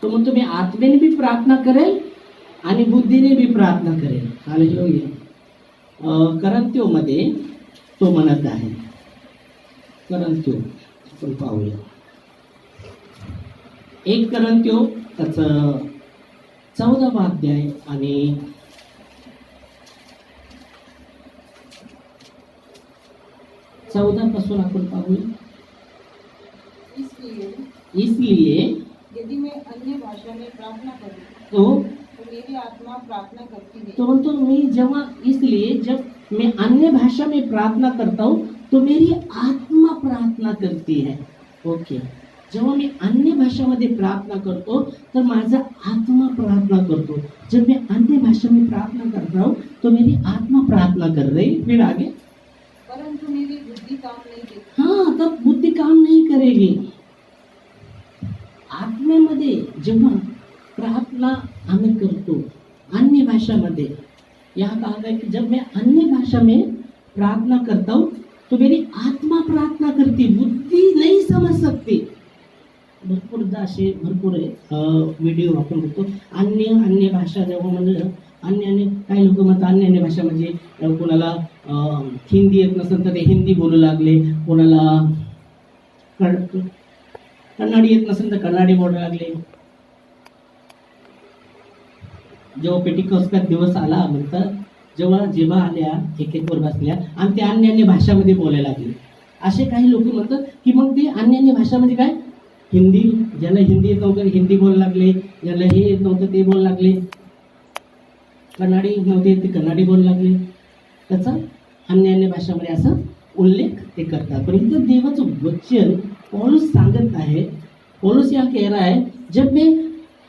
तो म्हणतो मी आत्मेने बी प्रार्थना करेल आणि बुद्धीने बी प्रार्थना करेल. हालेलुया. करंत्योमध्ये तो म्हणत आहे. करंत्यो आपण पाहूया. 1 करंत्यो त्याचं 14वा अध्याय आणि 14 पासून आपण पाहूया. इसलिए यदि मैं अन्य भाषा में प्रार्थना करूं तो मेरी आत्मा प्रार्थना करती है. तो म्हणतो मी जेव्हा इसलिए जब मैं अन्य भाषा में प्रार्थना करता हूँ तो मेरी आत्मा प्रार्थना करती है. ओके. जेव्हा मी अन्य भाषामध्ये प्रार्थना करतो तर माझा आत्मा प्रार्थना करतो. जब मैं अन्य भाषा में प्रार्थना करता हूँ तो मेरी आत्मा प्रार्थना कर रही. फिर आगे परंतु मेरी बुद्धि काम नहीं देती. हाँ, तब बुद्धि काम नहीं करेगी. आत्मेमध्ये जेव्हा प्रार्थना आम्ही करतो अन्य भाषामध्ये, यहाँ कहा गया कि जब मैं अन्य भाषा में प्रार्थना करता हूँ तो मेरी आत्मा प्रार्थना करती, बुद्धि नहीं समझ सकती. भरपूरदा असे भरपूर व्हिडिओ आपण बघतो. अन्य भाषा जेव्हा म्हणजे अन्य काही लोक म्हणतात अन्य भाषा म्हणजे कोणाला हिंदी येत नसेल तर ते हिंदी बोलू लागले, कोणाला कन्नडी येत नसेल तर कन्नडी बोलू लागले. जेव्हा पेटिकोस्टचा दिवस आला म्हणतात जेव्हा आल्या एक वर बसल्या आणि ते अन्य भाषामध्ये बोलायला लागले. असे काही लोक म्हणतात की मग ते अन्य भाषा म्हणजे काय, हिंदी, ज्याला हिंदी येत नव्हतं हिंदी बोलायला लागले, ज्याला हे येत नव्हतं ते बोलायला लागले, कन्नडी नव्हते ते कन्नडी बोलायला लागले. त्याचा अन्य भाषामध्ये असं उल्लेख ते करतात. पण इथं देवाचं वचन पौलुस सांगत आहे. पौलुस यहाँ कह रहा है जब मैं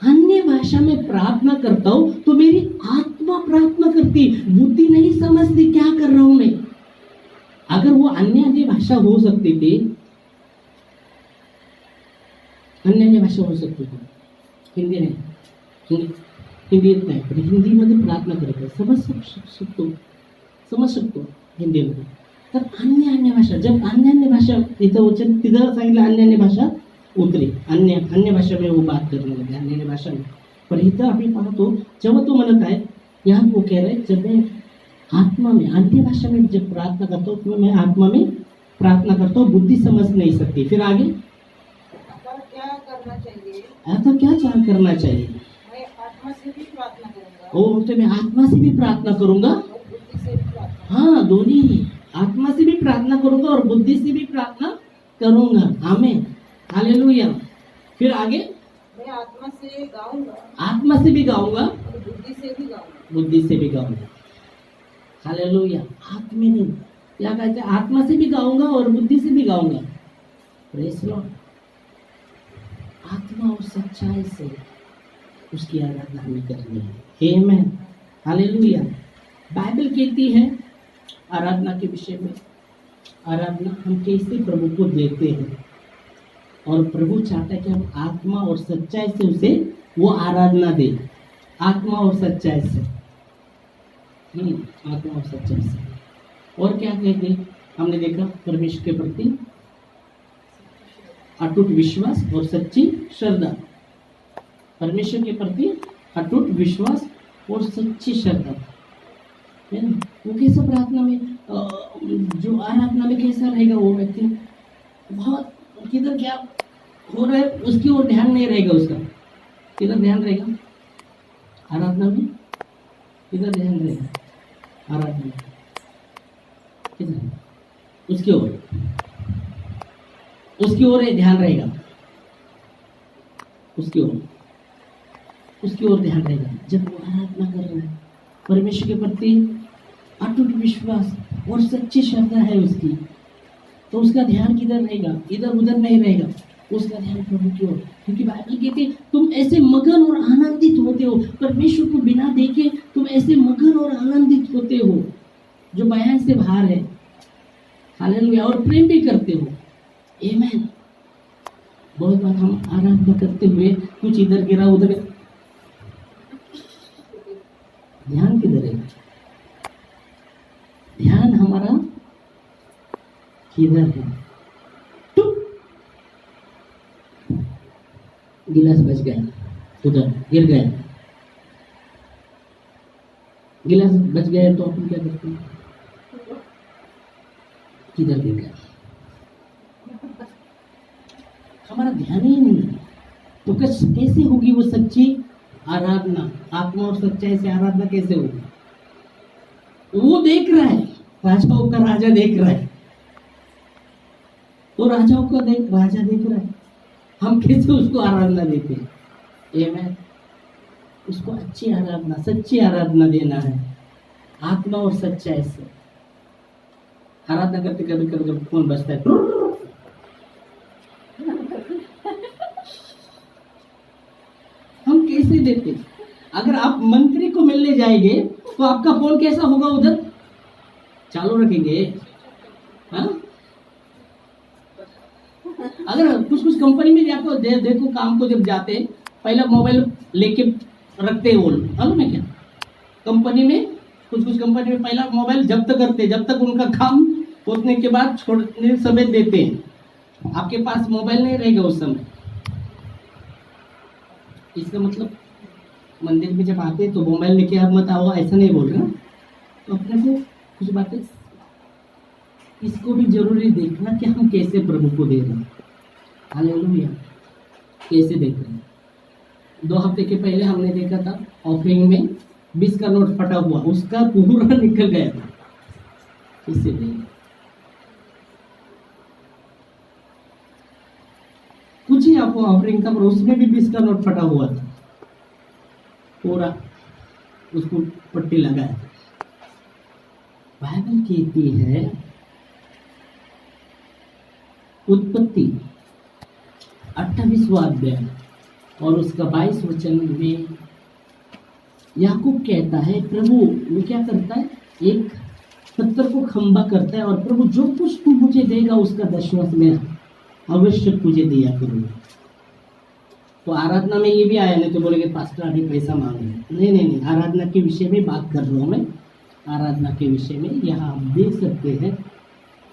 अन्य भाषा में प्रार्थना करता हूँ तो मेरी आत्मा प्रार्थना करती, बुद्धि नहीं समझती क्या कर रहा हूं मैं. अगर वो अन्य भाषा हो सकती थी, अन्य भाषा हो सकती थी, हिंदी नाही, हिंदी येत नाही पण हिंदीमध्ये प्रार्थना करत समज शकतो हिंदीमध्ये. तर अन्य भाषा जब अन्य भाषा इथं वचन तिथं सांगितलं अन्य भाषा उतरे, अन्य भाषा में वो बात करने लगे अन्य भाषा में. पर इथं आम्ही पाहतो जेव्हा तो म्हणत आहे यहाँ वो कह रहे जब मैं आत्मा में अन्य भाषा में जब प्रार्थना करता हूँ तो मैं आत्मा में प्रार्थना करता हूँ, बुद्धि समझ नहीं सकती. फिर आगे क्या करना चाहिए? ऐसा क्या करना चाहिए? मैं आत्मा से भी प्रार्थना करूंगा. ओ तो मैं आत्मा से भी प्रार्थना करूंगा. और बुद्धि से भी प्रार्थना. हाँ, दोनों, आत्मा से भी प्रार्थना करूंगा और बुद्धि से भी प्रार्थना करूंगा. आमीन, हालेलुया. फिर आगे मैं आत्मा से गाऊंगा, आत्मा से भी गाऊंगा और बुद्धि से भी गाऊंगा. बुद्धि से भी गाऊंगा. हालेलुया. आत्मा नहीं, क्या कहते हैं, आत्मा से भी गाऊंगा और बुद्धि से भी गाऊंगा. Praise Lord. आत्मा और सच्चाई से उसकी आराधना हमें करनी है. आमीन, हालेलुया. बाइबल कहती है आराधना के विषय में, आराधना हम कैसे प्रभु को देते हैं और प्रभु चाहता है कि हम आत्मा और सच्चाई से उसे वो आराधना दे. आत्मा और सच्चाई से, आत्मा और सच्चाई से. और क्या कहते हमने देखा, परमेश्वर के प्रति अटूट विश्वास और सच्ची श्रद्धा. परमेश्वर के प्रति अटूट विश्वास और सच्ची श्रद्धा. वो कैसा प्रार्थना में जो आराधना में कैसा रहेगा वो व्यक्ति, बहुत किधर क्या हो रहा है उसकी ओर ध्यान नहीं रहेगा. उसका किधर ध्यान रहेगा आराधना में, किधर ध्यान रहेगा आराधना में, किधर उसकी ओर ध्यान रहेगा, उसकी ओर ध्यान रहेगा. जब वो आराधना कर रहा है परमेश्वर के प्रति अटूट विश्वास और सच्ची श्रद्धा है उसकी, तो उसका ध्यान किधर रहेगा, इधर उधर नहीं रहेगा. उसका ध्यान प्रभु की ओर. क्योंकि बाइबल कहती है तुम ऐसे मगन और आनंदित होते हो, परमेश्वर को बिना देखे तुम ऐसे मगन और आनंदित होते हो जो बयान से बाहर है. हालेलुया. और प्रेम भी करते हो. आमीन. बहुत बार हम आराधना करते हुए कुछ इधर गिरा उधर, ध्यान किधर है, ध्यान हमारा किधर है. गिलास बच गया. उधर गिर गया, गिलास बच गया तो अपन क्या करते हैं? किधर गिर गया? हमारा ध्यान ही नहीं है। तो कैसे होगी वो सच्ची आराधना? आत्मा और सच्चाई से आराधना कैसे होगी? वो देख रहा है, राजाओं का राजा देख रहा है, तो राजाओं का राजा देख रहा है, हम कैसे उसको आराधना देते हैं? आमेन। उसको अच्छी आराधना, सच्ची आराधना देना है, आत्मा और सच्चाई से आराधना करते। कभी कभी जब फोन बजता है हम कैसे देते? अगर आप मंत्री को मिलने जाएंगे तो आपका फोन कैसा होगा? उधर चालू रखेंगे? हाँ? अगर कुछ कुछ कंपनी में जाको देखो काम को जब जाते पहला मोबाइल लेके रखते हैं वो लोग, मालूम है क्या? कंपनी में कुछ कंपनी में पहला मोबाइल जब्त करते, जब तक उनका काम होने के बाद छोड़ने समय देते हैं। आपके पास मोबाइल नहीं रहेगा उस समय। इसका मतलब मंदिर में जब आते तो मोबाइल लेके आप मत आओ, ऐसा नहीं बोल रहे ना। तो अपने को कुछ बातें इसको भी जरूरी देखना कि हम कैसे प्रभु को दे रहे हैं। हालेलुया। कैसे देख रहे हैं? 2 हफ्ते के पहले हमने देखा था ऑफरिंग में 20 का नोट फटा हुआ, उसका पूरा निकल गया था। कैसे देख? कुछ ही आपको ऑफरिंग का, पर उसमें भी 20 का नोट फटा हुआ था, पूरा उसको पट्टी लगाया। बाइबल कहती है उत्पत्ति 28वां अध्याय और उसका 22 वचन में याकूब कहता है, प्रभु वो क्या करता है? एक पत्थर को खंबा करता है और प्रभु जो कुछ तू मुझे देगा उसका 10वां मैं अवश्य तुझे दिया करूंगा। तो आराधना में ये भी आया, नहीं तो बोलेंगे पास्टर अभी पैसा मांग रहे। नहीं, आराधना के विषय में बात कर रहा हूँ मैं। आराधना के विषय में यहाँ आप देख सकते हैं,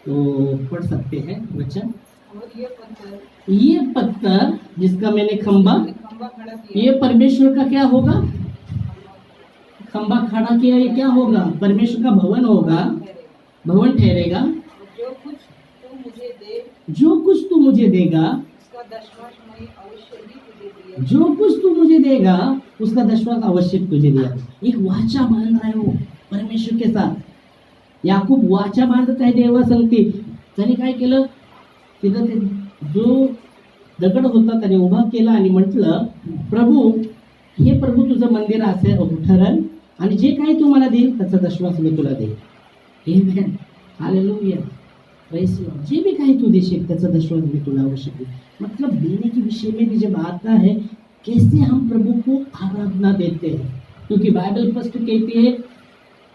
तो पढ़ सकते हैं वचन। और ये पत्थर जिसका मैंने खंबा खड़ा किया, ये परमेश्वर का क्या होगा? खंबा खड़ा किया, ये क्या होगा? परमेश्वर का भवन होगा, भवन ठहरेगा। जो कुछ तू मुझे दे, जो कुछ तू मुझे देगा उसका 10वां मैं अवश्य ही तुझे दिया। जो कुछ तू मुझे देगा उसका 10वां अवश्य तुझे दिया। एक वाचा बांध रहा है वो परमेश्वर के साथ। याकूब वाचा बांधत आहे देवा संगती। त्याने काय केलं? तिथं ते जो दगड होता त्याने उभा केला आणि म्हटलं, प्रभू हे प्रभू तुझं मंदिर असे ठरल आणि जे काही तू मला देईल त्याचा 10वां मी तुला देईल। आमेन। हालेलुया। Praise Lord. जे भी काही तू देशील त्याचा 10वां मी तुला अवश्य देईल। मतलब देने के विषय में भी जब आता है, कैसे हम प्रभु को आराधना देते हैं। क्योंकि बाइबल स्पष्ट कहती है,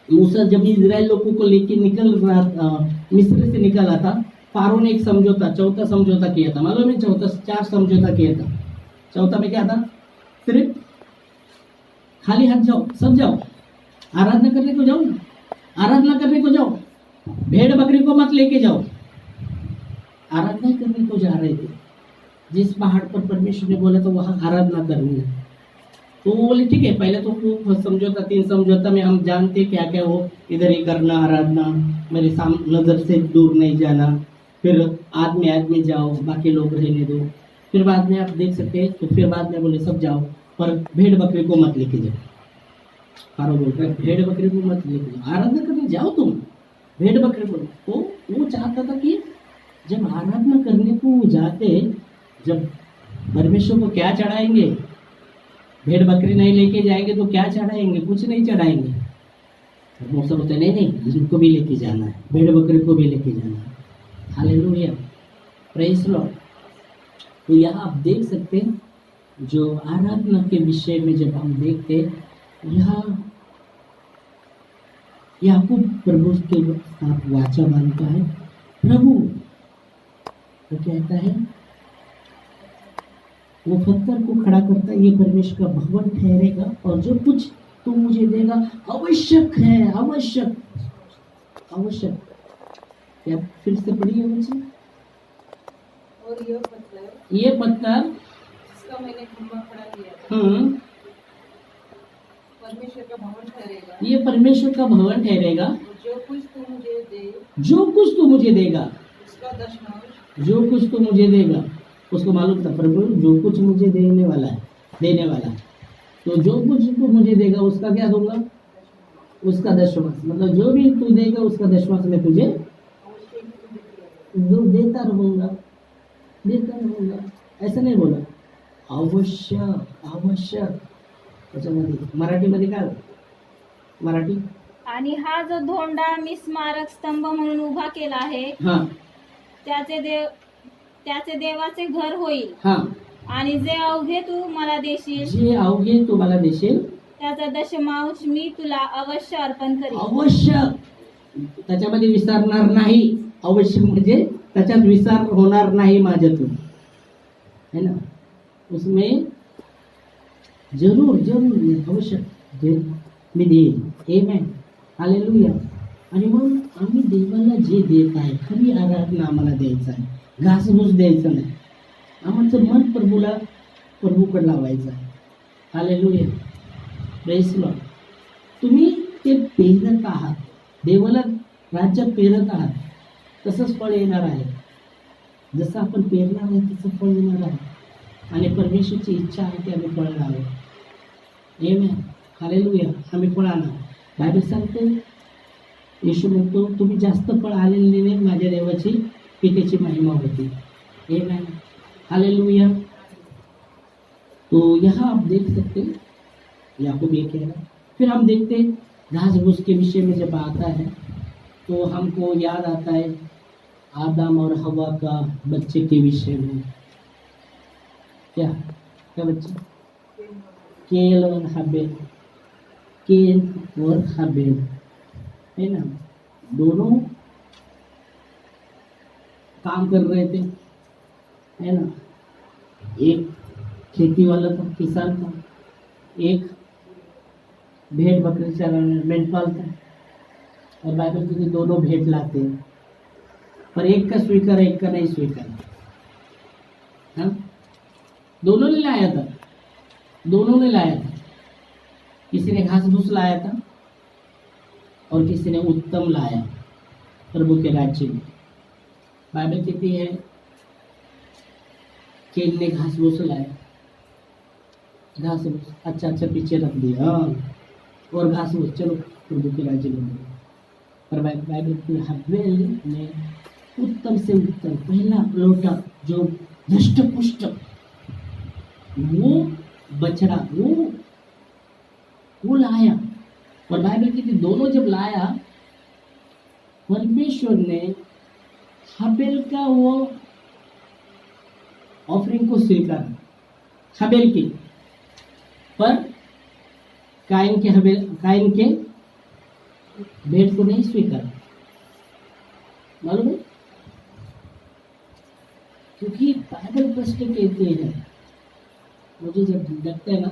मूसा जब इजराइल लोगों को लेके निकल रहा था, मिस्र से निकला था, फारो ने एक समझौता, चौथा समझौता किया था। मालूम है? 4 समझौता किया था। चौथा में क्या था? सिर्फ खाली हाथ जाओ, सब जाओ, आराधना करने को जाओ, आराधना करने को जाओ, भेड़ बकरी को मत लेके जाओ। आराधना करने को जा रहे थे। जिस पहाड़ पर परमेश्वर ने बोला तो वहां आराधना करनी है। तो वो बोले ठीक है, पहले तो समझौता 3 समझौता में हम जानते क्या क्या हो, इधर ही करना आराधना, मेरे नजर से दूर नहीं जाना, फिर आदमी जाओ, बाकी लोग रहने दो। फिर बाद में आप देख सकते हैं, तो फिर बाद में बोले सब जाओ पर भेड़ बकरी को मत लेके जाओ। फारो बोल रहे भेड़ बकरी को मत लेके जाओ, आराधना करने जाओ तुम, भेड़ बकरी को। तो वो चाहता था कि जब आराधना करने को जाते, जब परमेश्वर को क्या चढ़ाएंगे? भेड़ बकरी नहीं लेके जाएंगे तो क्या चढ़ाएंगे? कुछ नहीं चढ़ाएंगे। मूसा बोलते नहीं, इनको भी लेके जाना है, भेड़ बकरी को भी लेके जाना है। हालेलुया। Praise Lord. तो यहाँ आप देख सकते हैं, जो आराधना के विषय में जब हम देखते यहाँ याकूब प्रभु के साथ वाचा बांधता है। प्रभु तो कहता है, वो पत्थर को खड़ा करता है, ये परमेश्वर का भवन ठहरेगा और जो कुछ तू मुझे देगा आवश्यक है, आवश्यक। क्या फिर से पढ़िए मुझे। और ये पत्थर जिसका मैंने खंबा खड़ा किया था, परमेश्वर का भवन ठहरेगा। ये परमेश्वर का भवन ठहरेगा। जो कुछ तू मुझे दे, जो कुछ तू मुझे देगा, उसका दशमांश। जो कुछ तू मुझे देगा, उसको मालूम था प्रभु जो कुछ मुझे देने वाला है, देने वाला है। तो जो कुछ तू मुझे देगा उसका क्या दूंगा? उसका दशमांश। मतलब जो भी तू देगा उसका दशमांश मैं तुझे देता रहूंगा, देता रहूंगा। ऐसा नाही बोला, अवश्य अवश्य। त्याच्यामध्ये मराठीमध्ये काय मराठी? आणि हा जो धोंडा मी स्मारक स्तंभ म्हणून उभा केला आहे हा त्याचे देवाचे घर होईल। हा आणि जे अवघे तू मला देशील, जे अवघे तू मला देशील त्याचा दशमांश मी तुला अवश्य अर्पण करीन। अवश्य, त्याच्यामध्ये विसरणार नाही। अवश्य म्हणजे त्याच्यात विसर होणार नाही माझ्यातून, है ना? उसमें जरूर जरूर अवश्य मी देईन। आमेन, हालेलुया। आणि मग आम्ही देवाला जे देत आहे, खरी आराधना आम्हाला द्यायचं आहे, घासघूस द्यायचं नाही। आमचं मन प्रभूकडे लावायचं आहे। Hallelujah, praise Lord. तुम्ही ते पेरत आहात, देवाला राज्यात पेरत आहात, तसंच फळ येणार आहे। जसं आपण पेरणार आहे तसं फळ येणार आहे। आणि परमेश्वरची इच्छा आहे की आम्ही फळ लावू। आमेन, हालेलुया। आम्ही फळ आणू। बायबल सांगते, येशू म्हणतो तुम्ही जास्त फळ आलेले माझ्या देवाची पितेची महिमा होती। आमेन, हालेलुया। तो यहाँ आप देख सकते हैं, याकूब ये कह रहा है। फिर हम देखते हैं घास भूस के विषय में जब आता है तो हमको याद आता है आदम और हवा का बच्चे के विषय में। क्या क्या बच्चे? केल और हाबेल, केन और हाबेल, है ना? दोनों काम कर रहे थे, है ना? एक खेती वाला था, किसान था, एक भेड़ बकरी चराने मेंढपाल था। और बाइबल कहती दोनों भेंट लाते हैं, पर एक का स्वीकार एक का नहीं स्वीकार। हाँ, दोनों ने लाया था, दोनों ने लाया था। किसी ने घास भूस लाया था और किसी ने उत्तम लाया प्रभु के राज्य में। बाइबल कहती है केन ने घास भूस लाया, घास भूस अच्छा अच्छा पीछे रख दिया, हाँ, और घास भूस चलो प्रभु के राज्य में। पर बाइबल की हबेल ने उत्तम से उत्तम पहला लोटा जो धष्ट पुष्ट वो बछड़ा वो लाया। और बाइबल की दोनों जब लाया, परमेश्वर ने हबेल का वो ऑफरिंग को स्वीकारा, हबेल की, पर काइन के भेंट को नहीं स्वीकारा। मालूम है? क्योंकि बाइबल स्पष्ट कहते हैं, मुझे जब लगता है ना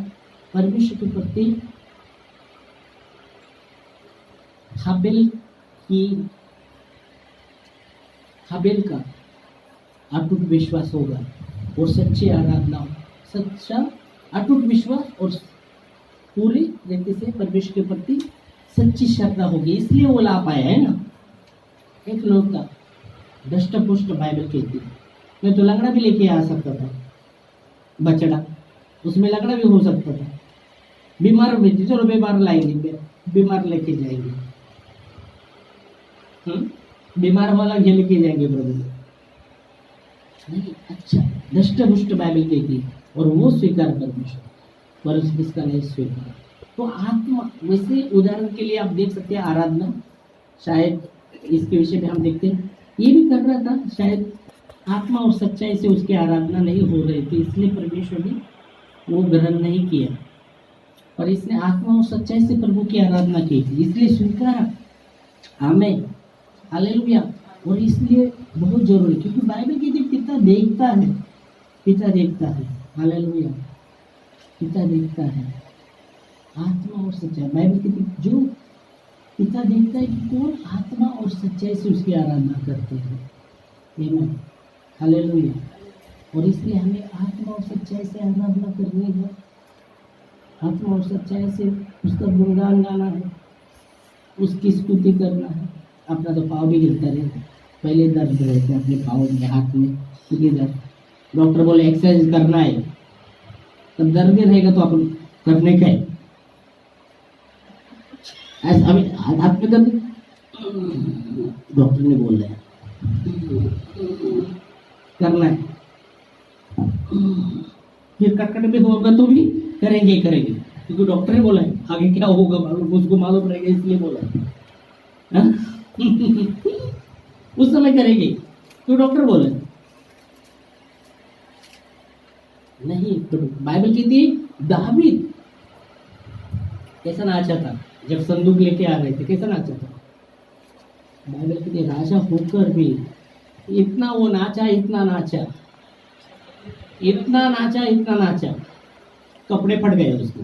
परमेश्वर के प्रति हाबेल का अटूट विश्वास होगा और सच्ची आराधना, सच्चा अटूट विश्वास और पूरी रीति से परमेश्वर के प्रति सच्ची श्रद्धा होगी, इसलिए वो ला पाया, है ना? एक लोग का दष्ट पुष्ट बाइबल कहती है। मैं तो लंगड़ा भी लेके आ सकता था, बछड़ा, उसमें लंगड़ा भी हो सकता था। बीमार भी, चलो बीमार लाएंगे, बीमार लेके जाएंगे, बीमार वाला घेर लेके जाएंगे ब्रदर। नहीं, अच्छा दष्ट पुष्ट बाइबल कहती है और वो स्वीकार परमेश्वर, पर इसका नहीं स्वीकार। तो आत्मा, वैसे उदाहरण के लिए आप देख सकते हैं आराधना, शायद इसके विषय में हम देखते हैं ये भी कर रहा था, शायद आत्मा और सच्चाई से उसकी आराधना नहीं हो रही थी, इसलिए परमेश्वर ने वो ग्रहण नहीं किया। और इसने आत्मा और सच्चाई से प्रभु की आराधना की थी, इसलिए स्वीकारा। आमीन, हालेलुया। और इसलिए बहुत जरूरी, क्योंकि बाइबल की पिता देखता है, पिता देखता है, हालेलुया, पिता देखता है आत्मा और सच्चाई। बाइबल की जो पिता देखता है कि कौन आत्मा और सच्चाई से उसकी आराधना करते हैं। आमीन, हालेलुया। और इसलिए हमें आत्मा और सच्चाई से आराधना करनी है, आत्मा और सच्चाई से उसका गुणगान गाना है, उसकी स्तुति करना है। अपना तो पाँव भी गिरता रहे, पहले दर्द रहते हैं अपने पाँव में, हाथ में, क्योंकि दर्द डॉक्टर बोले एक्सरसाइज करना है, तब दर्द नहीं रहेगा तो अपन करने का है। ऐसा अभी हाथ में दर्द डॉक्टर ने बोल रहा है करना है, फिर कटकट में होगा तो भी करेंगे करेंगे, क्योंकि डॉक्टर ने बोला है आगे क्या होगा मालूम, उसको मालूम रहेगा इसलिए बोला है। हाँ? उस समय करेंगे तो डॉक्टर बोले नहीं। तो बाइबल कहती है दावीद कैसा नाचा था जब संदूक लेके आ रहे थे, कैसा नाचा था। बाइबल कहती है राजा होकर भी इतना वो नाचा, इतना नाचा, इतना नाचा, इतना नाचा, कपड़े फट गए उसको।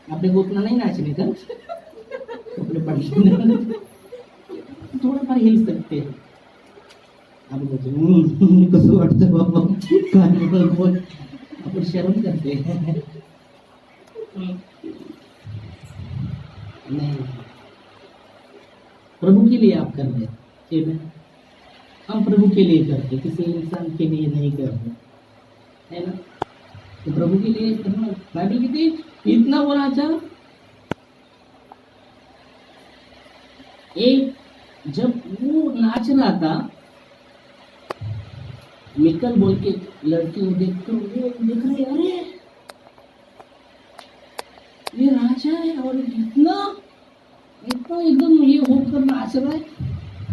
आपने को उतना नहीं नाचने का, कपड़े फट गए, थोड़ा बार हिल सकते हैं। आप कसं वाटतं बाबा, काय बोल, आपण शर्म करते हैं। नहीं, प्रभु के लिए आप कर रहे हैं, हम प्रभु के लिए करते, किसी इंसान के लिए नहीं करते, है ना। तो प्रभु के लिए करना। बाइबल कहती है इतना वो नाचा, एक जब वो नाच रहा था, मिकल बोल के लड़की को देखकर वो देख रहे, अरे ये राजा है और इतना इतना एकदम ये होकर नाच रहा है,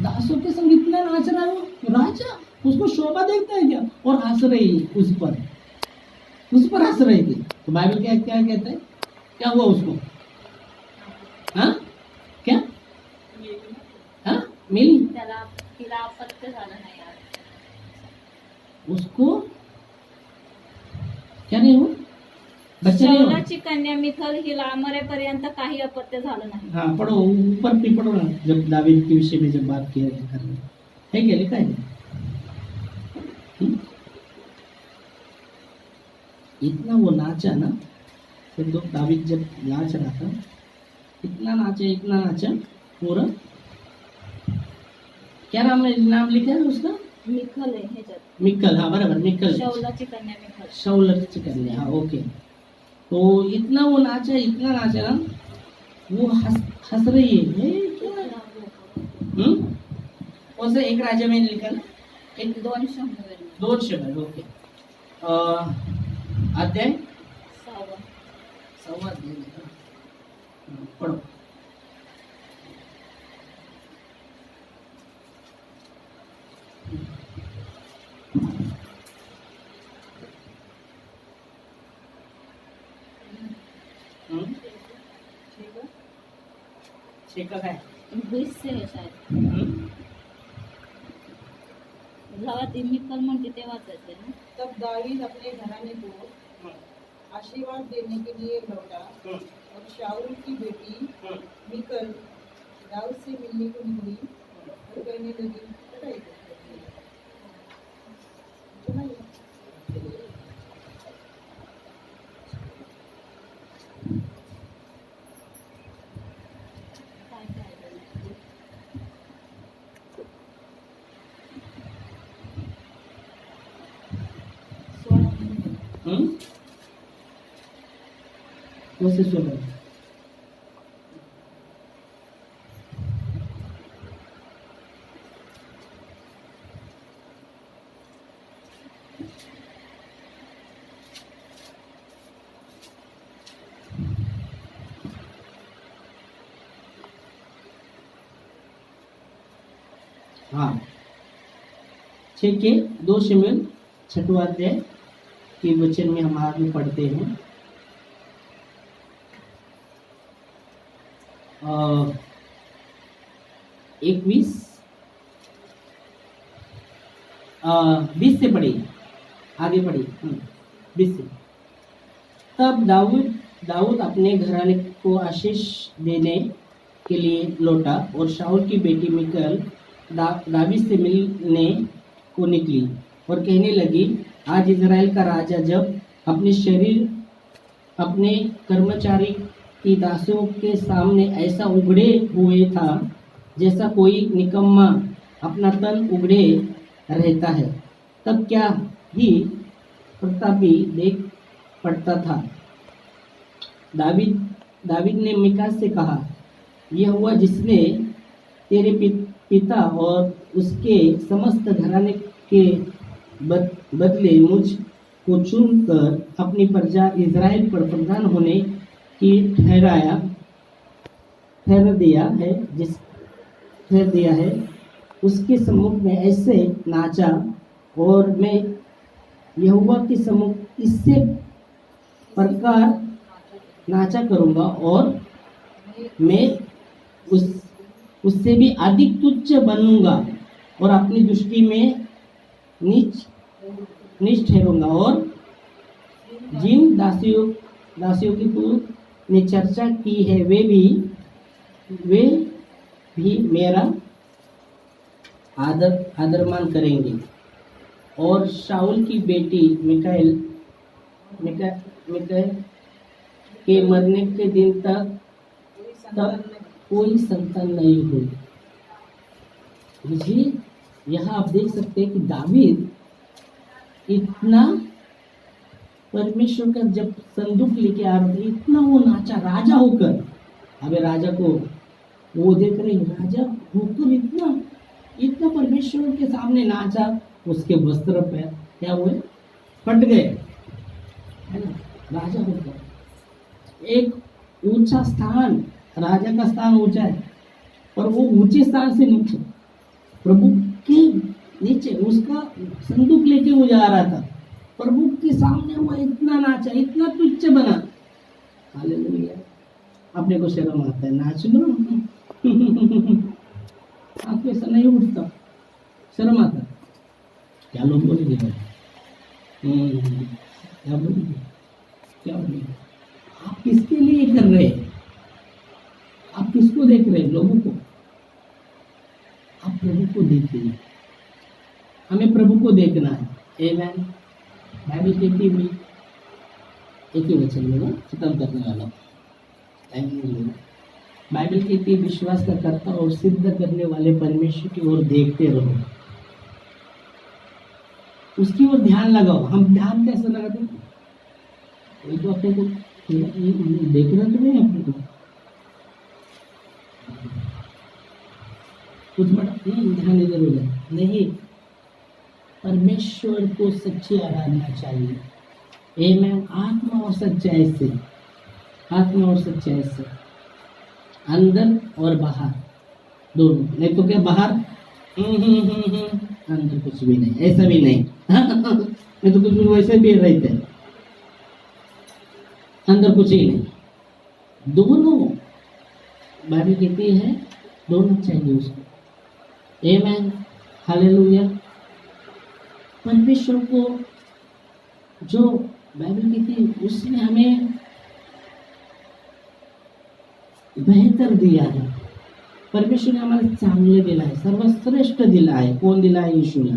दासों के संग इतना नाच रहा है वो राजा, उसको शोभा देखता है क्या, और हंस रही है उस पर हंस रही थी। तो बाइबल क्या क्या कहता है, क्या हुआ उसको, हाँ क्या, हाँ मिली, तिला अपत्य झालं नाही यार, उसको क्या नहीं हुआ, बच्चा नहीं हुआ। शौलाची कन्या मिखल हिला मरेपर्यंत काही अपत्य झालं नाही। हाँ पढ़ो, ऊपर भी पढ़ो ना, जब दावीद के विषय में जब बात किया कर रहे है क्या लिखा है। इतना वो नाचा ना, फिर तो दावीद जब नाच रहा था, इतना नाचा पूरा, क्या नाम लिखा है उसका, मिखल आहे ह्याच्यात, मिक्कल, हाँ बराबर मिक्कल, शौलाची कन्या मिखल। शौलची कन्या, हाँ ओके। तो इतना वो नाचा, इतना नाचा ना, वो हंस रही है क्या? कौन सा एक राजा में लिखा ना, एक 2 शंभर 2 शब्द, ओके। अध्याय 6वां अध्याय लिखा, पढ़ो। शेका काय 20 से है शायद, जेव्हा ती मिखल म्हणते तेव्हाच आहे ना। तब दावीद अपने घराने को आशीर्वाद देने के लिए लौटा और शाऊल की बेटी मिकल दाऊद से मिलने को निकली और कहने लगी पढ़ाई काय काय कौन से सुनो, हाँ 6 के 2 शमूएल 6वां अध्याय के वचन में हम आगे पढ़ते हैं। 21 20 से पढ़िए, आगे पढ़िए 20 से। तब दाऊद अपने घराने को आशीष देने के लिए लौटा और शाऊल की बेटी मिकल दावीद से मिलने को निकली और कहने लगी, आज इज़राइल का राजा जब अपने शरीर अपने कर्मचारी की दासियों के सामने ऐसा उगड़े हुए था जैसा कोई निकम्मा अपना तन उगड़े रहता है, तब क्या ही प्रतापी देख पड़ता था। दावीद ने मीका से कहा, यह हुआ जिसने तेरे पिता और उसके समस्त घराने के बदले मुझ को चुनकर अपनी प्रजा इज़राइल पर प्रधान होने की ठहर दिया है, उसके सम्मुख में ऐसे नाचा और मैं यहोवा के सम्मुख इससे प्रकार नाचा करूँगा और मैं उससे भी अधिक तुच्छ बनूंगा और अपनी दृष्टि में नीच ठहरूंगा और जिन दासियों की तू ने चर्चा की है वे भी मेरा आदरमान करेंगे। और शाऊल की बेटी मिकाएल के मरने के दिन तक कोई संतान नहीं हुई। मुझे यहाँ आप देख सकते हैं कि दावीद इतना परमेश्वर का जब संदूक लेके आ रहे थे, इतना वो नाचा राजा होकर। अबे राजा को वो देख रहे, राजा होकर इतना परमेश्वर के सामने नाचा, उसके वस्त्र पे क्या हुए, फट गए, है ना। राजा होकर एक ऊंचा स्थान, राजा का स्थान ऊंचा है और वो ऊंचे स्थान से नीचे प्रभु के नीचे उसका संदूक लेके वो जा रहा था। प्रभु के सामने वो इतना नाचा, इतना तुच्छ बना। हालेलुया। अपने को शर्म आता है, नाच लो। आपको ऐसा नहीं उठता, शर्म आता, क्या लोग बोलेंगे भाई, क्या बोलेंगे। आप किसके लिए कर रहे हैं? आप किसको देख रहे हैं? लोगों को। आप प्रभु को देखिए, हमें प्रभु को देखना है। आमेन। बाइबल कहती हुई एक ही वचन में खत्म करने वाला। बाइबल कहती है, विश्वास का कर्ता और सिद्ध करने वाले परमेश्वर की ओर देखते रहो, उसकी ओर ध्यान लगाओ। हम ध्यान कैसे लगाते हैं? कोई तो अपने को देखना तो नहीं, अपने को कुछ बड़ा ध्यान इधर उधर नहीं, परमेश्वर को सच्ची आराधना चाहिए। आमेन। आत्मा और सच्चाई से, आत्मा और सच्चाई से, अंदर और बाहर दोनों। नहीं तो क्या बाहर अंदर कुछ भी नहीं, ऐसा भी नहीं। नहीं तो कुछ भी वैसे भी रहते हैं, अंदर कुछ ही नहीं। दोनों बाइबल कहती है, दोनों चाहिए उसको। आमेन। हालेलुया। परमेश्वर को जो बाइबल कहती है, उसने हमें बेहतर दिया है। परमेश्वर ने हमारे चांगले दिला है, सर्वश्रेष्ठ दिला आहे। कोण दिला आहे? येशूला।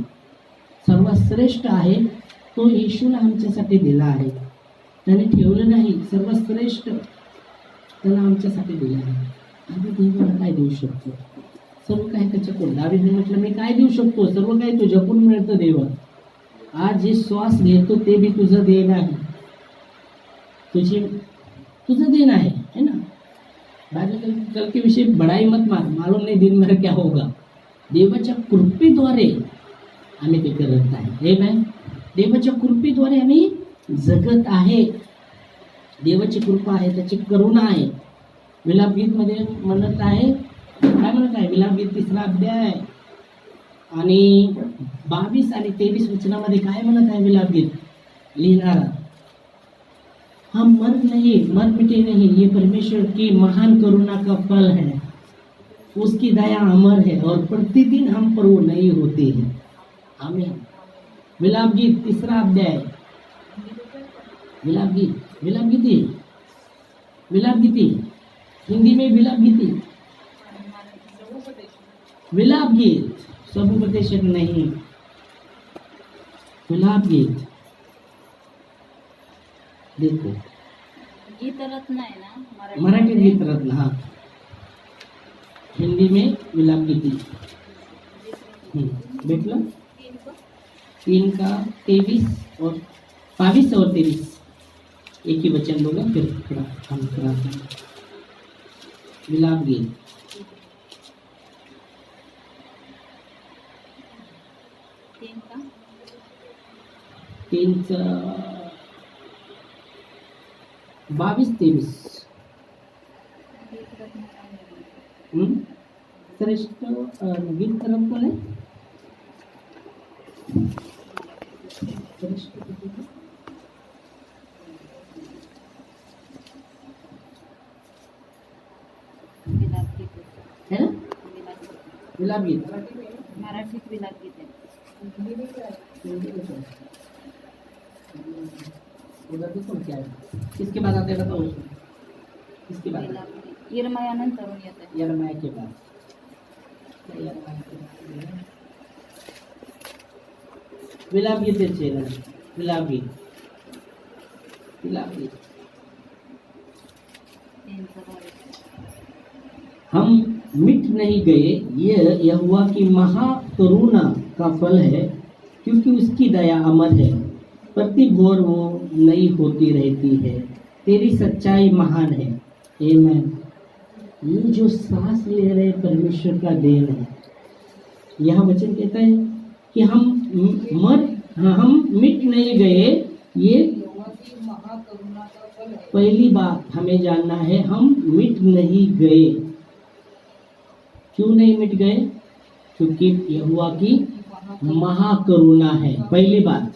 सर्वश्रेष्ठ आहे तो येशूला आमच्यासाठी दिला आहे, त्याने ठेवलं नाही, सर्वश्रेष्ठ त्याला आमच्यासाठी दिला आहे। आम्ही देवाला काय देऊ शकतो? सर्व काही त्याच्याकडून। दावीदने म्हटलं, मी काय देऊ शकतो? सर्व काही तुझ्याकडून मिळतं देवा। आज जे श्वास घेतो ते भी तुझं देण आहे, तुझं देण आहे ना। बाइबल कल के विषय बड़ाई मत मार, मालूम नहीं दिन भर क्या होगा। देवाच्या कृपेद्वारे आम्ही ते करत आहे। आमेन। देवाच्या कृपेद्वारे आम्ही जगत आहे। देवाची कृपा आहे, त्याची करुणा आहे। विलाप गीत मध्ये म्हणत आहे, काय म्हणत आहे? विलाप गीत 3 अध्याय आणि 22 आणि 23 वचनामध्ये काय म्हणत आहे विलाप गीत लिहिणारा? हम मर मिटे नहीं, ये परमेश्वर की महान करुणा का फल है, उसकी दया अमर है और प्रतिदिन हम पर वो नई होती है। आमीन। विलाप गीत 3 अध्याय, विलाप गीति हिंदी में विलाप गीत, समुपदेशक नहीं, विलाप गीत। देखो गीतरत्न आहे ना मराठी गीतरत्न, हाँ हिंदी में विलाप गीति। भेटलं 3 का 23 और 22 और 23 एक ही वचन बोला, फिर थोड़ा हम कराते हैं। विलाप गीत 3 का 22-23 श्रेष्ठ गीत तरफ को है है ना विलाप गीत मराठीत विलाप गीत आहे. उधर देखो क्या है, किसके बाद आता है बताओ उसमें, किसके बाद विलाप गीत यिर्मयानंतरून येत आहे. यिर्मयाह के बाद, यिर्मयाह के बाद विलाप गीत अच्छे ना, विलाप गीत त्यांचं बरं. हम मिट नहीं गए, ये यहोवा की महाकरुणा का फल है, क्योंकि उसकी दया अमर है, प्रति भोर वो नई होती रहती है, तेरी सच्चाई महान है। आमीन। ये जो सांस ले रहे परमेश्वर का देन है। यह वचन कहता है कि हम मिट नहीं गए, ये यहोवा की महाकरुणा का फल है। पहली बात हमें जानना है, हम मिट नहीं गए। क्यों नहीं मिट गए? क्योंकि यहोवा की महाकरुणा है। पहली बात,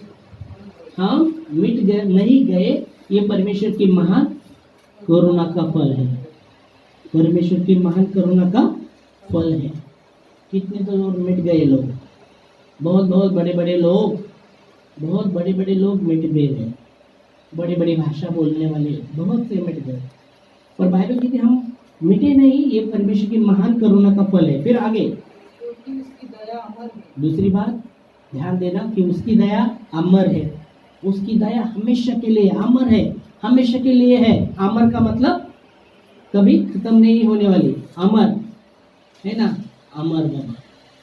हम मिट गए नहीं गए, ये परमेश्वर की महान करुणा का फल है। परमेश्वर की महान करुणा का फल है। कितने तो लोग मिट गए, लोग बहुत बड़े बड़े लोग, बहुत बड़े बड़े लोग मिट गए हैं। बड़ी बड़ी भाषा बोलने वाले बहुत से मिट गए, और बाइबल कहती है हम मिटे नहीं, ये परमेश्वर की महान करुणा का फल है। फिर आगे, क्योंकि उसकी दया अमर है। दूसरी बात ध्यान देना कि उसकी दया अमर है। उसकी दया हमेशा के लिए अमर है, हमेशा के लिए है। अमर का मतलब कभी खत्म नहीं होने वाली, अमर है ना। अमर बाबा,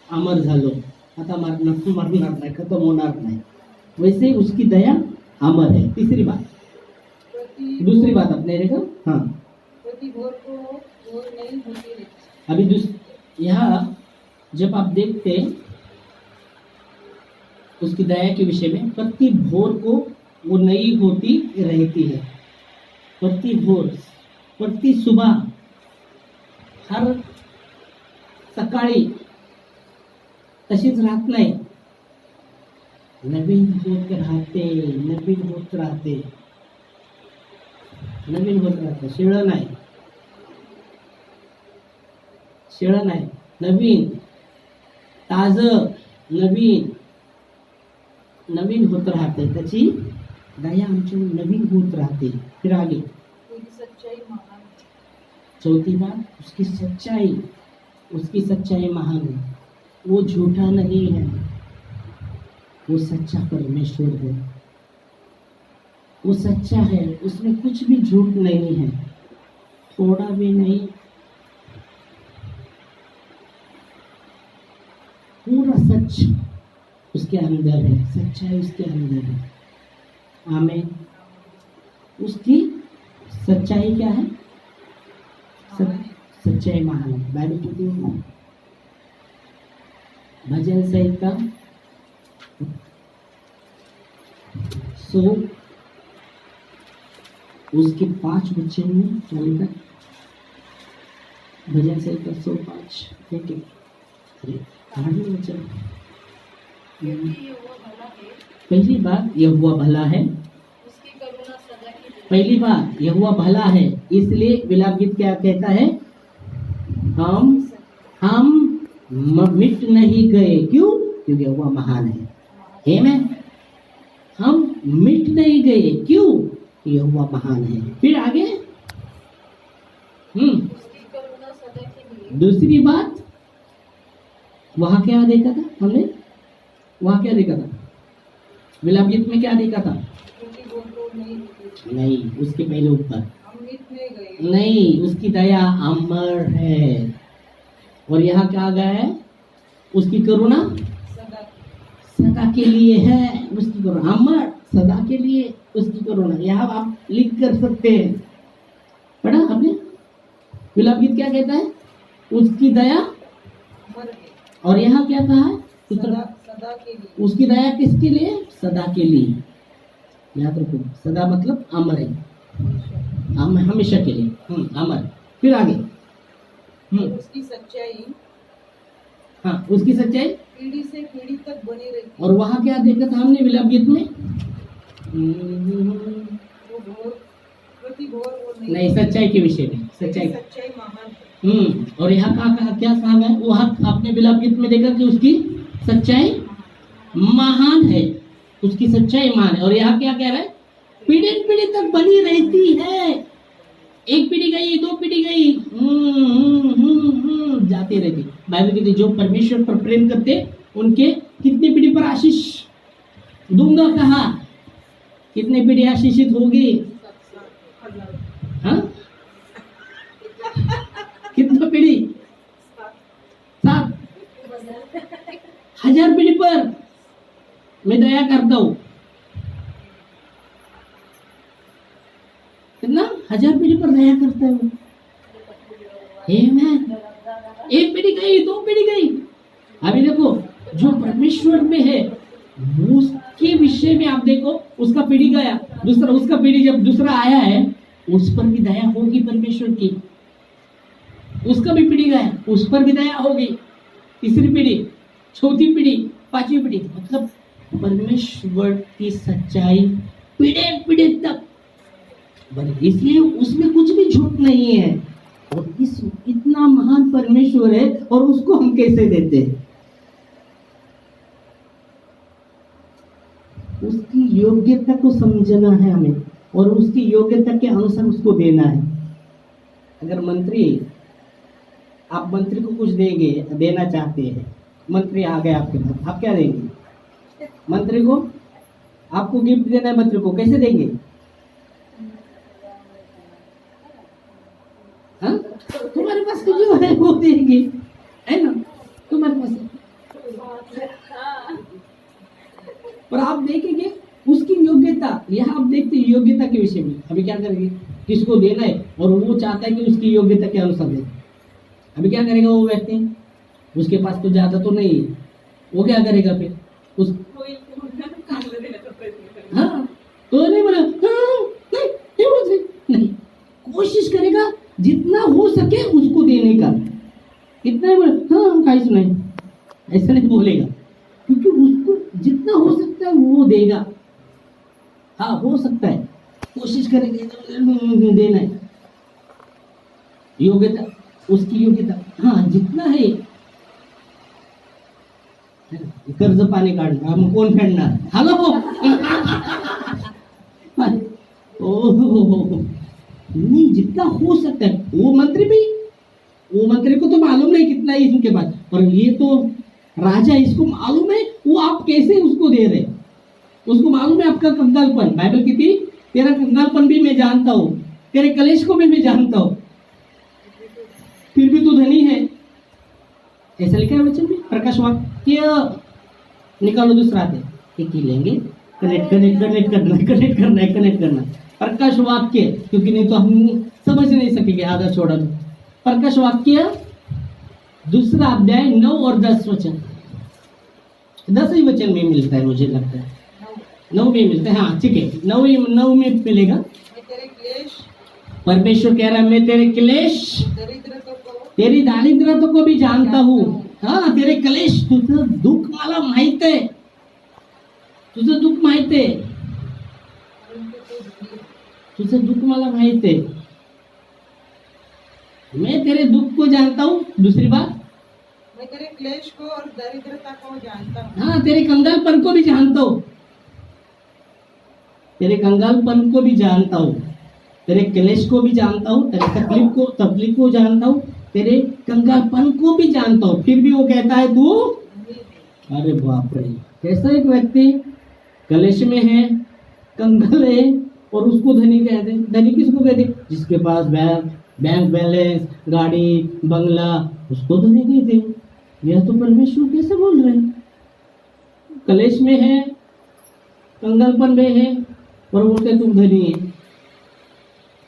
अमर झालो, आता मरणार नाही, खत्म होणार नाही, वैसे उसकी दया अमर है। तीसरी बात, दूसरी बात अपने रहेगा, हाँ प्रति भोर को भोर नहीं होती रहती। अभी यहाँ जब आप देखते उसकी दया के विषय में, प्रति भोर को वो नई होती रहती है। प्रति भोर, प्रति सुबह, हर सकाळी तशीच राहत नाही, नवीन होत राहते, नवीन होत राहते, नवीन होत राहते। शिळं नाही, शिळं नाही, नवीन ताजं, नवीन नवीन होत राहते, त्याची दया आमच्यावर नवीन होत राहते। फिर आगे, तेरी सच्चाई महान है। चौथी बात, उसकी सच्चाई महान है। वो झूठा नहीं है, वो सच्चा परमेश्वर है। वो सच्चा है, उसमें कुछ भी झूठ नहीं है, थोड़ा भी नहीं, पूरा सच उसके अंदर है, सच्चाई उसके अंदर है। आमीन। उसकी सच्चाई क्या है? सच्चाई महान है। बाइबल कहती है भजन संहिता 100 उसके 5 वचन में क्या लिखा? भजन संहिता 105 ठीक है, वचन। पहली बात, यहोवा भला है। उसकी करुणा सदा की है। पहली बात, यहोवा भला है, इसलिए विलाप गीत क्या कहता है? हम मिट नहीं गए। क्यों? क्योंकि यहोवा महान है। आमीन। हम मिट नहीं गए, क्यों? यहोवा महान है। फिर आगे, उसकी करुणा सदा की है। दूसरी बात, वहां क्या देखा था हमने? वहां क्या देखा था? विलाप गीत में क्या देखा था? प्रति भोर को और नहीं होती। नहीं, उसके पहले ऊपर हम मिट नहीं गए। नहीं, उसकी दया अमर है। और यहाँ क्या गया है? उसकी करुणा सदा सदा के लिए है। उसकी करुणा अमर, सदा के लिए उसकी करुणा। यहाँ आप लिख कर सकते हैं। पढ़ा आपने? विलाप गीत क्या कहता है? उसकी दया। अमर है। और यहाँ क्या कहा है? सदा सदा के लिए। उसकी दया किसके लिए? सदा के लिए। याद रखो, सदा मतलब अमर है, हमेशा के लिए। अमर। फिर आगे। उसकी सच्चाई हाँ, उसकी सच्चाई पीढ़ी से पीढ़ी तक बनी रहती। और वहाँ क्या देखा था हमने विलाप गीत में? वो घोर प्रति घोर और नहीं, सच्चाई के विषय में। सच्चाई महान है। और यहाँ कहा क्या कहा गया? वहाँ आपने विलाप गीत में देखा कि उसकी सच्चाई महान है। उसकी सच्चाई महान है। और यहाँ क्या कह रहा है? पीढ़ी पीढ़ी तक बनी रहती है। एक पीढ़ी गई, दो पीढ़ी गई, जाती रहती। बाइबल कहती जो परमेश्वर पर प्रेम करते उनके कितनी पीढ़ी पर आशीष दूंगा कहा? कितनी पीढ़ी आशीषित होगी? हाँ, कितना पीढ़ी? 7 1000 पीढ़ी पर मैं दया करता हूं। कितना? 1000 पीढ़ी पर दया करता हूं। आमेन। एक पीढ़ी गई, दो पीढ़ी गई। अभी देखो, जो परमेश्वर में है उसके विषय में आप देखो, उसका पीढ़ी गया, दूसरा, उसका पीढ़ी जब दूसरा आया है उस पर भी दया होगी परमेश्वर की। उसका भी पीढ़ी गया, उस पर भी दया होगी। तीसरी पीढ़ी, चौथी पीढ़ी, पांचवी पीढ़ी। मतलब परमेश्वर की सच्चाई पीढ़ी पीढ़ी तक, इसलिए उसमें कुछ भी झूठ नहीं है। और इस इतना महान परमेश्वर है और उसको हम कैसे देते हैं? उसकी योग्यता को समझना है हमें और उसकी योग्यता के अनुसार उसको देना है। अगर मंत्री, आप मंत्री को कुछ देंगे, देना चाहते हैं, मंत्री आ गए आपके पास, आप क्या देंगे? मंत्री को आपको गिफ्ट देना है, मंत्री को कैसे देंगे? हाँ, तुम्हारे पास तो जो है वो देंगे, है ना? तुम्हारे पास पर आप देखेंगे उसकी योग्यता। यहाँ आप देखते हैं योग्यता के विषय में। अभी क्या करेंगे? किसको देना है और वो चाहता है कि उसकी योग्यता के अनुसार दे। अभी क्या करेगा वो व्यक्ति? उसके पास तो ज्यादा तो नहीं है, वो क्या करेगा फिर? उस हाँ, तो नहीं बोला नहीं, कोशिश करेगा जितना हो सके उसको देने का। इतना बोले हाँ काइस नहीं, ऐसा नहीं बोलेगा, क्योंकि उसको जितना हो सकता है वो देगा। हाँ, हो सकता है, कोशिश करेंगे देना है। योग्यता, उसकी योग्यता, हाँ जितना है। कर्ज पाणी काढणार, मग कोण फेडणार? हॅलो ओ नहीं, जितना हो सकता है। वो मंत्री को तो मालूम नहीं कितना है इनके पास, पर ये तो राजा, इसको मालूम है वो आप कैसे उसको दे रहे। उसको मालूम है आपका कंगालपन। बाइबल कहती तेरा कंगालपन भी मैं जानता हूँ, तेरे कलेश को भी मैं जानता हूँ, फिर भी तू धनी है। ऐसा लिखा है वचन में। प्रकाश वाक्य निकालो, दूसरा आते एक ही लेंगे। कनेक्ट करना प्रकाश वाक्य, क्योंकि नहीं तो हम समझ नहीं सकेंगे, आधा छोड़ा तो। प्रकाश वाक्य दूसरा अध्याय 9 और 10 वचन, 10 ही वचन में मिलता है, मुझे लगता है 9 में मिलता है। हाँ ठीक है, 9 में मिलेगा। परमेश्वर कह रहा है मैं तेरे क्लेश, तेरी दारिद्रता को भी जानता हूँ। हाँ, तेरे क्लेश, तुझं दुःख मला माहित आहे, तुझं दुःख माहित आहे, तुझं दुःख मला माहित है। मैं तेरे दुख को जानता हूँ। दूसरी बात, मैं तेरे क्लेश को और दरिद्रता को जानता हूँ। हाँ, तेरे कंगालपन को भी जानता हूँ, तेरे कंगालपन को भी जानता हूँ, तेरे क्लेश को भी जानता हूँ, तेरे तकलीफ को जानता हूँ, तेरे कंगालपन को भी जानता हूँ। फिर भी वो कहता है तू, अरे बाप रे, कैसा एक व्यक्ति क्लेश में है, कंगाल है और उसको धनी कहते हैं। धनी किसको कहते हैं? जिसके पास बैंक बैलेंस, गाड़ी, बंगला, उसको धनी कहते हैं। यह तो परमेश्वर कैसे बोल रहे हैं? कलेश में है, कंगालपन में है, और बोलते तुम धनी है।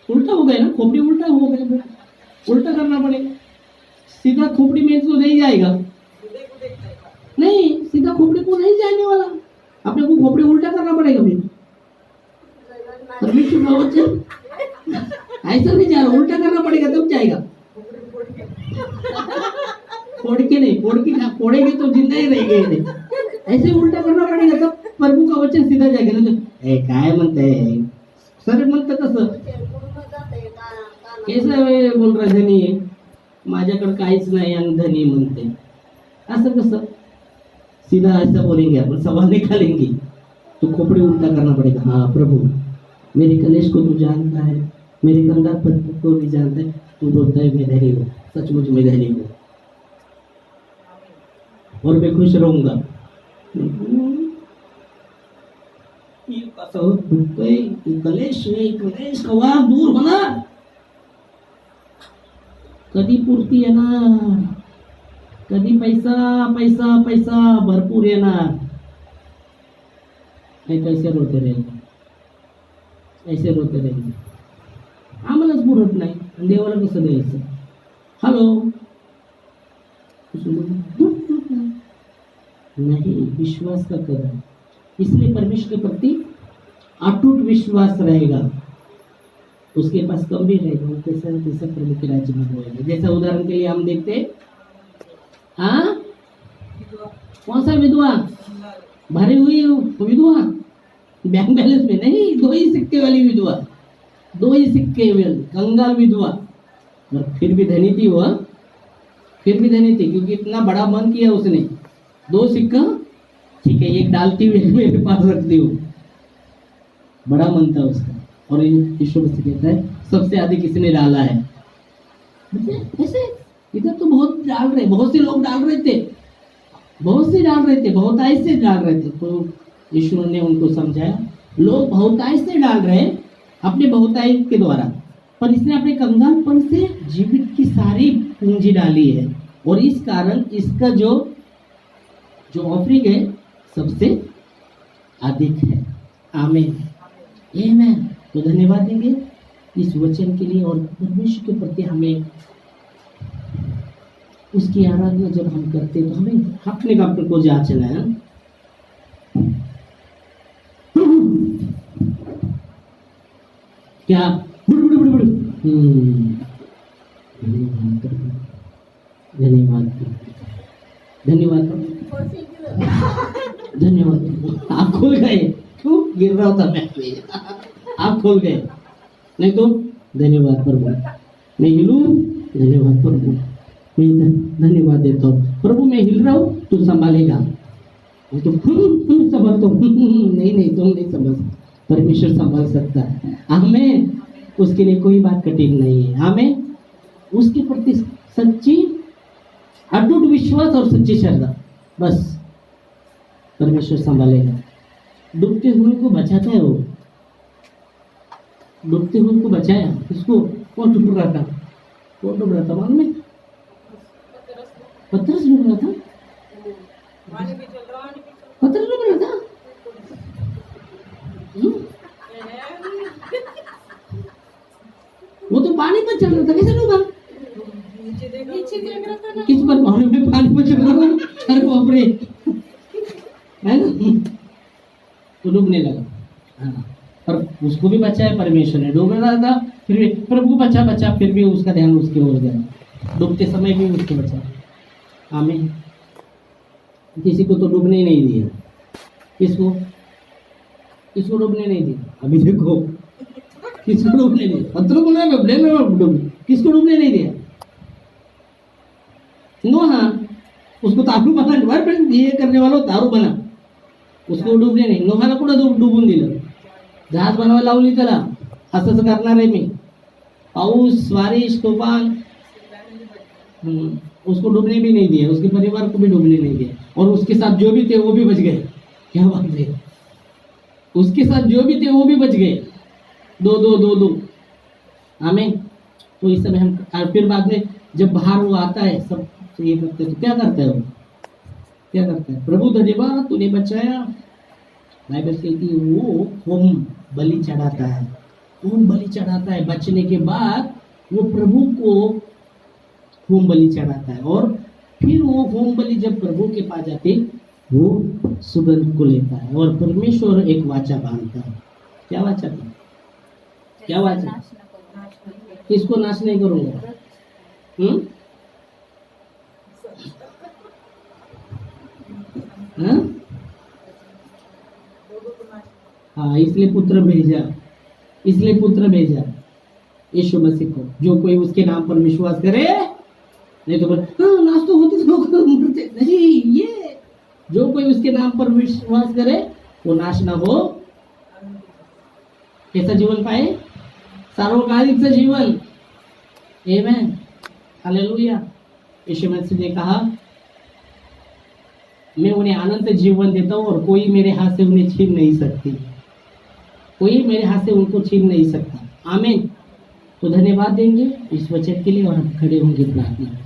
उल्टा हो गया ना, खोपड़ी उल्टा हो गया, उल्टा करना पड़ेगा। सीधा खोपड़ी में तो नहीं जाएगा, नहीं, सीधा खोपड़ी को नहीं जाने वाला, अपने को खोपड़ी उल्टा करना पड़ेगा। फिर परमेश्वर का वचन ऐसा नहीं जा रहा, उल्टा करना पड़ेगा तब जाएगा। फोड़ के नहीं, फोड़ेंगे तो जिंदा ही रहेंगे, ऐसे उल्टा करना पड़ेगा तब प्रभु का वचन सीधा जाएगा। ना तो काय म्हणते सर, म्हणतं कसं कैसा बोल रहा धनी आहे, माझ्याकडे काहीच नाही आणि धनी म्हणते, असं कसं? सीधा ऐसा बोलेंगे, अपन सवाल निकालेंगे तो खोपड़ी उल्टा करना पड़ेगा। हाँ प्रभु, मेरे कलेश को तू जानता है, मेरे कंगालपन को भी जानता है, तू बोलता है मैं धनी हूँ, सचमुच मैं धनी हूँ और मैं खुश रहूंगा। कलेश नहीं, कलेश कवा दूर होणार, कधी पूर्ती येणार, कधी पैसा पैसा पैसा भरपूर येणार, नहीं तो ऐसे रोते रहेंगे, ऐसे रोते रहेंगे। आम्हालाच पुरत नाही, देवाला कसं द्यायचं? हॅलो, नहीं, विश्वास का कदम। इसलिए परमेश्वर के प्रति अटूट विश्वास रहेगा, उसके पास कम भी रहेगा, वो कैसा जैसा प्रभु के राज्य में होएगा। जैसा उदाहरण के लिए हम देखते, हाँ, कौन सा विधवा भरी हुई विधवा, बैंक बैलेंस में नहीं, 2 ही सिक्के वाली विधवा, 2 ही सिक्के वाली कंगाल विधवा, और फिर भी धनी थी वह, फिर भी धनी थी, क्योंकि इतना बड़ा मन किया उसने। 2 सिक्का ठीक है, एक डालती हुई मेरे पास रखती हूँ, बड़ा मन था उसका। और ईश्वर से कहता है सबसे अधिक किसने डाला है? ऐसे इधर तो बहुत डाल रहे, बहुत से लोग डाल रहे थे, बहुत से डाल रहे थे, बहुतायत से डाल रहे थे, तो ईश्वर ने उनको समझाया लोग बहुतायत से डाल रहे हैं अपने बहुतायत के द्वारा, पर इसने अपने कंगालपन से जीवित की सारी पूंजी डाली है, और इस कारण इसका जो ऑफरिंग है सबसे अधिक है। आमीन, आमीन। तो धन्यवाद देंगे इस वचन के लिए, और परमेश्वर के प्रति हमें उसकी आराधना जब हम करते तो हमें अपने काम को जांचना है। क्या धन्यवाद, धन्यवाद, धन्यवाद। आप खोल गए, क्यों गिर रहा था मैं, आप खोल गए, नहीं तो धन्यवाद प्रभु, मैं हिलूं, धन्यवाद प्रभु, मैं धन्यवाद देता हूँ प्रभु, मैं हिल रहा हूँ तू संभालेगा, नहीं तो संभालता हूँ, नहीं तुम नहीं संभाल, परमेश्वर संभाल सकता है। हमें उसके लिए कोई बात कठिन नहीं है, हमें उसके प्रति सच्ची अटूट विश्वास और सच्ची श्रद्धा, बस परमेश्वर संभालेगा। डूबते हुए को बचाता है, वो डूबते हुए को बचाया, इसको कौन डूब रहा था? कौन डूब रहा था मालूम है? पत्थर डूब रहा था, पत्थर डूब रहा था। वो तो पानी पर चल रहा था, कैसे डूबा? किस पर? पानी पर चल रहा था, अरे बाप रे, है ना, तो डूबने लगा। हाँ, पर उसको भी बचाया परमेश्वर ने, डूब रहा था फिर भी प्रभु बचा, फिर भी उसका ध्यान उसके ओर गया, डूबते समय भी उसको बचा। आमीन। किसी को तो डूबने ही नहीं दिया, किसको डूबने नहीं दिया? अभी देखो, किसको डूबने नहीं दिया? पत्थरों को किसको डूबने नहीं दिया? नोहा, उसको तारू बना, ये करने वाला तारू बना, उसको डूबले नाही। नोहाला कुठं डुबून दिलं? जहाज बनवायला लावली त्याला, असंच करणार आहे मी, पाऊस, बारिश, तूफान, उसको डूबने भी नहीं दिया, उसके परिवार को भी डूबने नहीं दिया, और उसके साथ जो भी थे वो भी बच गए। क्या बात है, उसके साथ जो भी थे वो भी बच गए। दो आमीन। तो इस समय हम और फिर बाद में जब बाहर वो आता है सब ये करते तो क्या करता है वो, क्या करता है, प्रभु धन्यवाद तूने बचाया। बाइबल कहती है वो होम बलि चढ़ाता है, होम बलि चढ़ाता है। बचने के बाद वो प्रभु को होम बलि चढ़ाता है और फिर वो होम बलि जब प्रभु के पास जाते वो सुगंध को लेता है और परमेश्वर एक वाचा बांधता है। क्या वाचा था? क्या वाचा? नाश न करो। किसको नाश नहीं करूंगा? हाँ? हाँ, इसलिए पुत्र भेजा यीशु मसीह को। जो कोई उसके नाम पर विश्वास करे, नहीं तो नाश तो होते लोग मरते नहीं। ये जो कोई उसके नाम पर विश्वास करे वो नाश ना हो, कैसा जीवन पाए? सार्वकालिक से जीवन। आमेन, हालेलुया। यीशु मसीह ने कहा मैं उन्हें अनंत जीवन देता हूँ और कोई मेरे हाथ से उन्हें छीन नहीं सकती, कोई मेरे हाथ से उनको छीन नहीं सकता। आमीन। तो धन्यवाद देंगे इस वचन के लिए और हम खड़े होंगे प्रार्थना।